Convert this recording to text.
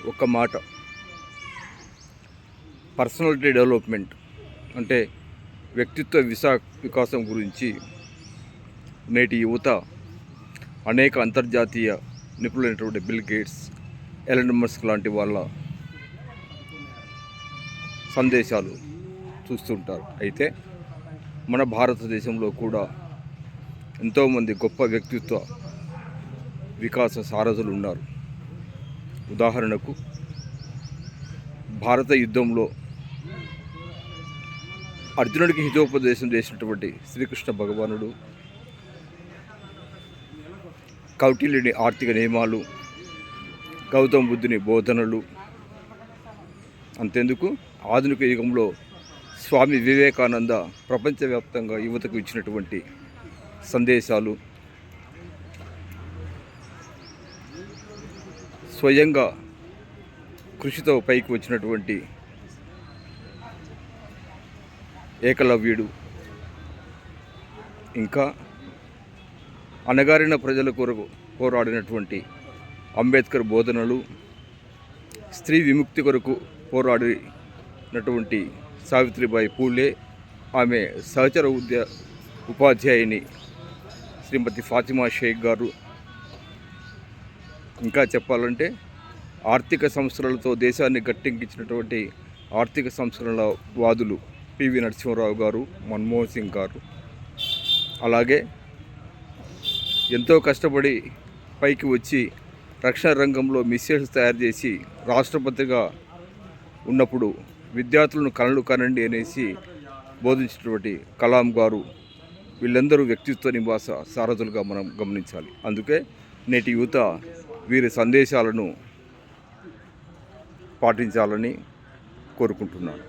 ఒక మాట, personality development అంటే వ్యక్తిత్వ వికాసం గురించి నేటి యువత అనేక అంతర్జాతీయ నిపుణులైనటువంటి బిల్ గేట్స్, ఎలన్ మస్క్ లాంటి వాళ్ళ సందేశాలు చూస్తుంటారు. అయితే మన భారతదేశంలో కూడా ఎంతోమంది గొప్ప వ్యక్తిత్వ వికాస సారథులు ఉన్నారు. ఉదాహరణకు భారత యుద్ధంలో అర్జునుడికి హితోపదేశం చేసినటువంటి శ్రీకృష్ణ భగవానుడు, కౌటిల్యుని ఆర్థిక నియమాలు, గౌతమ బుద్ధుని బోధనలు, అంతెందుకు ఆధునిక యుగంలో స్వామి వివేకానంద ప్రపంచవ్యాప్తంగా యువతకు ఇచ్చినటువంటి సందేశాలు, స్వయంగా కృషితో పైకి వచ్చినటువంటి ఏకలవ్యుడు, ఇంకా అణగారిన ప్రజల కొరకు పోరాడినటువంటి అంబేద్కర్ బోధనలు, స్త్రీ విముక్తి కొరకు పోరాడినటువంటి సావిత్రిబాయి పూలే, ఆమె సహచర ఉపాధ్యాయుని శ్రీమతి ఫాతిమా షేక్ గారు, ఇంకా చెప్పాలంటే ఆర్థిక సంస్కరణలతో దేశాన్ని గట్టెక్కించినటువంటి ఆర్థిక సంస్కరణల వాదులు పివి నరసింహారావు గారు, మన్మోహన్ సింగ్ గారు, అలాగే ఎంతో కష్టపడి పైకి వచ్చి రక్షణ రంగంలో మిస్సైల్స్ తయారు చేసి రాష్ట్రపతిగా ఉన్నప్పుడు విద్యార్థులను కలలు కనండి అనేసి బోధించినటువంటి కలాం గారు, వీళ్ళందరూ వ్యక్తిత్వ నివాస సారథులుగా మనం గమనించాలి. అందుకే నేటి యువత వీరి సందేశాలను పాటించాలని కోరుకుంటున్నాను.